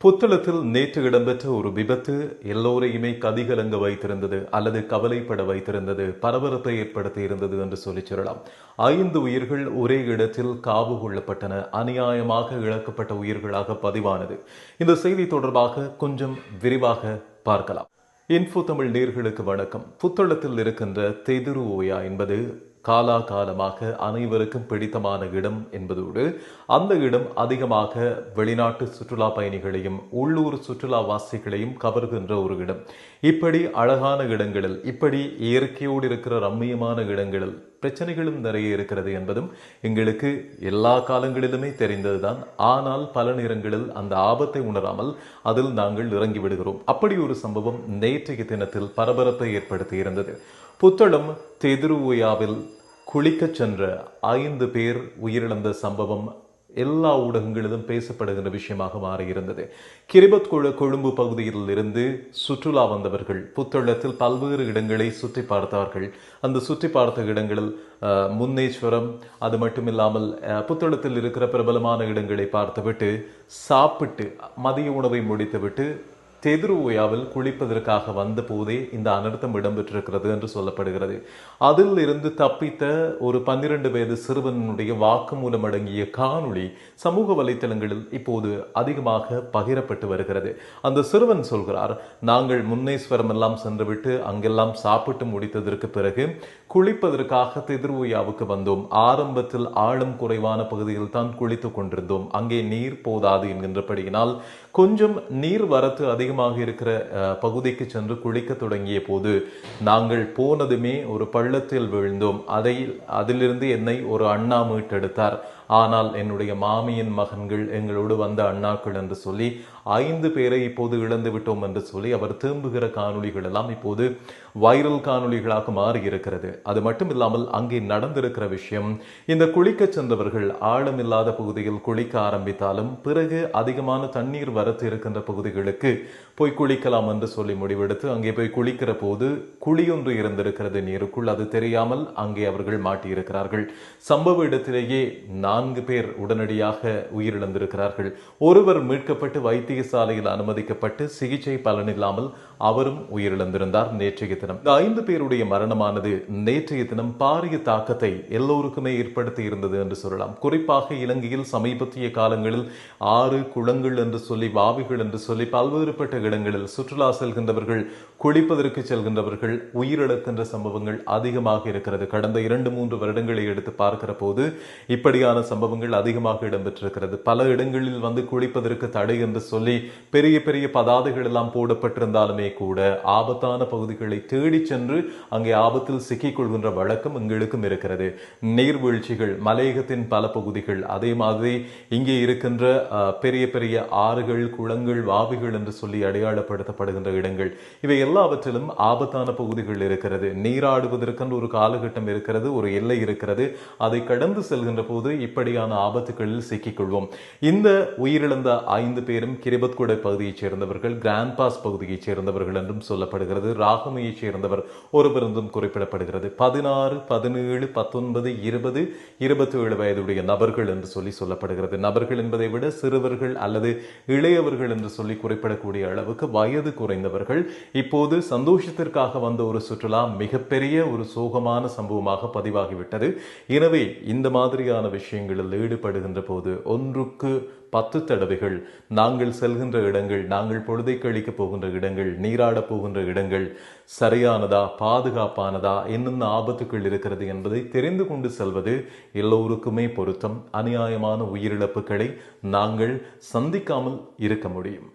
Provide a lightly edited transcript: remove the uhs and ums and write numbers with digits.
புத்தளத்தில் நேற்று இடம்பெற்ற ஒரு விபத்து எல்லோரையுமே கதிகலங்க வைத்திருந்தது அல்லது கவலைப்பட வைத்திருந்தது, பரபரப்பை ஏற்படுத்தி இருந்தது என்று சொல்லி சொல்லலாம். 5 உயிர்கள் ஒரே இடத்தில் காவு கொள்ளப்பட்டன, அநியாயமாக இழக்கப்பட்ட உயிர்களாக பதிவானது. இந்த செய்தி தொடர்பாக கொஞ்சம் விரிவாக பார்க்கலாம். இன்ஃபோ தமிழ் நேர்களுக்கு வணக்கம். புத்தளத்தில் இருக்கின்ற தெதிரு ஓயா என்பது காலாகாலமாக அனைவருக்கும் பிடித்தமான இடம் என்பதோடு அந்த இடம் அதிகமாக வெளிநாட்டு சுற்றுலா பயணிகளையும் உள்ளூர் சுற்றுலாவாசிகளையும் கவர்கின்ற ஒரு இடம். இப்படி அழகான இடங்களில், இப்படி இயற்கையோடு இருக்கிற ரம்மியமான இடங்களில் பிரச்சனைகளும் நிறைய இருக்கிறது என்பதும் எங்களுக்கு எல்லா காலங்களிலுமே தெரிந்ததுதான். ஆனால் பல நேரங்களில் அந்த ஆபத்தை உணராமல் அதில் நாங்கள் இறங்கி விடுகிறோம். அப்படி ஒரு சம்பவம் நேற்றைய தினத்தில் பரபரப்பை ஏற்படுத்தி இருந்தது. புத்தளம் தெதிருவையாவில் குளிக்கச் சென்ற 5 பேர் உயிரிழந்த சம்பவம் எல்லா ஊடகங்களிலும் பேசப்படுகின்ற விஷயமாக மாறியிருந்தது. கிரிபத் கொழும்பு பகுதியில் இருந்து சுற்றுலா வந்தவர்கள் புத்தளத்தில் பல்வேறு இடங்களை சுற்றி பார்த்தார்கள். அந்த சுற்றி பார்த்த இடங்களில் முன்னேஸ்வரம், அது மட்டுமில்லாமல் புத்தளத்தில் இருக்கிற பிரபலமான இடங்களை பார்த்துவிட்டு சாப்பிட்டு மதிய உணவை முடித்துவிட்டு தெதிருவையாவில் குளிப்பதற்காக வந்த போதே இந்த அனர்த்தம் இடம்பெற்றிருக்கிறது என்று சொல்லப்படுகிறது. அதில் இருந்து தப்பித்த ஒரு 12 வயது சிறுவனுடைய வாக்குமூலம் அடங்கிய காணொளி சமூக வலைத்தளங்களில் இப்போது அதிகமாக பகிரப்பட்டு வருகிறது. அந்த சிறுவன் சொல்கிறார், நாங்கள் முன்னேஸ்வரம் எல்லாம் சென்றுவிட்டு அங்கெல்லாம் சாப்பிட்டு முடித்ததற்கு பிறகு குளிப்பதற்காக தெதிருவையாவுக்கு வந்தோம். ஆரம்பத்தில் ஆழம் குறைவான பகுதியில் தான் குளித்துக் கொண்டிருந்தோம். அங்கே நீர் போதாது என்கின்றபடியினால் கொஞ்சம் நீர் வரத்து அதிகமாக இருக்கிற பகுதிக்கு சென்று குளிக்க தொடங்கிய போது நாங்கள் போனதுமே ஒரு பள்ளத்தில் விழுந்தோம். அதிலிருந்து என்னை ஒரு அண்ணா மீட்டெடுத்தார். ஆனால் என்னுடைய மாமியின் மகன்கள் எங்களோடு வந்த அண்ணாக்கள் என்று சொல்லி 5 பேரை இப்போது இழந்து விட்டோம் என்று சொல்லி அவர் திரும்புகிற காணொளிகள் எல்லாம் இப்போது வைரல் காணொளிகளாக மாறி இருக்கிறது. அது மட்டும் இல்லாமல் அங்கே நடந்திருக்கிற விஷயம், இந்த குளிக்க சென்றவர்கள் ஆழமில்லாத பகுதியில் குளிக்க ஆரம்பித்தாலும் பிறகு அதிகமான தண்ணீர் வரத்து இருக்கின்ற பகுதிகளுக்கு போய் குளிக்கலாம் என்று சொல்லி முடிவெடுத்து அங்கே போய் குளிக்கிற போது குழியொன்று இருந்திருக்கிறது நீருக்குள். அது தெரியாமல் அங்கே அவர்கள் மாட்டியிருக்கிறார்கள். சம்பவ இடத்திலேயே 4 பேர் உடனடியாக உயிரிழந்திருக்கிறார்கள். ஒருவர் மீட்கப்பட்டு வைத்தியசாலையில் அனுமதிக்கப்பட்டு சிகிச்சை பலனில்லாமல் அவரும் உயிரிழந்திருந்தார் நேற்றைய தினம். இந்த 5 பேருடைய மரணமானது நேற்றைய தினம் பாரிய தாக்கத்தை எல்லோருக்குமே ஏற்படுத்தி இருந்தது என்று சொல்லலாம். குறிப்பாக இலங்கையில் சமீபத்திய காலங்களில் ஆறு குளங்கள் என்று சொல்லி, வாவிகள் என்று சொல்லி பல்வேறுபட்ட இடங்களில் சுற்றுலா செல்கின்றவர்கள், குளிப்பதற்கு செல்கின்றவர்கள் உயிரிழக்கின்ற சம்பவங்கள் அதிகமாக இருக்கிறது. கடந்த 2-3 வருடங்களை எடுத்து பார்க்கிற போது இப்படியான சம்பவங்கள் அதிகமாக இடம்பெற்றிருக்கிறது. பல இடங்களில் வந்து குளிப்பதற்கு தடை என்று சொல்லி பெரிய பெரிய பதாதைகள் எல்லாம் போடப்பட்டிருந்தாலுமே கூட ஆபத்தான பகுதிகளை தேடி சென்று அங்கே ஆபத்தில் சிக்கிக் கொள்கின்ற வழக்கம் எங்களுக்கும் இருக்கிறது. நீர்வீழ்ச்சிகள், மலையகத்தின் பல பகுதிகள், அதே மாதிரி இங்கே இருக்கின்ற பெரிய பெரிய ஆறுகள், குளங்கள், வாவிகள் என்று சொல்லி அடையாளப்படுத்தப்படுகின்ற இடங்கள், இவை எல்லாவற்றிலும் ஆபத்தான பகுதிகள் இருக்கிறது. நீராடுவதற்கென்று ஒரு காலகட்டம் இருக்கிறது, ஒரு எல்லை இருக்கிறது. அதை கடந்து செல்கின்ற போது இப்படியான ஆபத்துகளில் சிக்கிக்கொள்வோம். இந்த உயிரிழந்த 5 பேரும் கிரிபத்குடை பகுதியைச் சேர்ந்தவர்கள், கிராண்ட் பாஸ் பகுதியைச் சேர்ந்தவர்கள் என்றும் சொல்லப்படுகிறது. ராகமையைச் சேர்ந்தவர் ஒருவர் என்றும் குறிப்பிடப்படுகிறது. 16, 17, 19, 20, 27 வயதுடைய நபர்கள் என்று சொல்லி சொல்லப்படுகிறது. நபர்கள் என்பதை விட சிறுவர்கள் அல்லது இளையவர்கள் என்று சொல்லி குறிப்பிடக்கூடிய அளவுக்கு வயது குறைந்தவர்கள். இப்போது சந்தோஷத்திற்காக வந்த ஒரு சுற்றுலா மிகப்பெரிய ஒரு சோகமான சம்பவமாக பதிவாகிவிட்டது. எனவே இந்த மாதிரியான விஷயங்களில் ஈடுபடுகின்ற போது 1க்கு 10 தடவைகள் நாங்கள் செல்கின்ற இடங்கள், நாங்கள் பொழுதை கழிக்க போகின்ற இடங்கள், நீராட போகின்ற இடங்கள் சரியானதா, பாதுகாப்பானதா, என்னென்ன ஆபத்துக்கள் இருக்கிறது என்பதை தெரிந்து கொண்டு செல்வது எல்லோருக்குமே பொருத்தம். அநியாயமான உயிரிழப்புகளை நாங்கள் சந்திக்காமல் இருக்க முடியும்.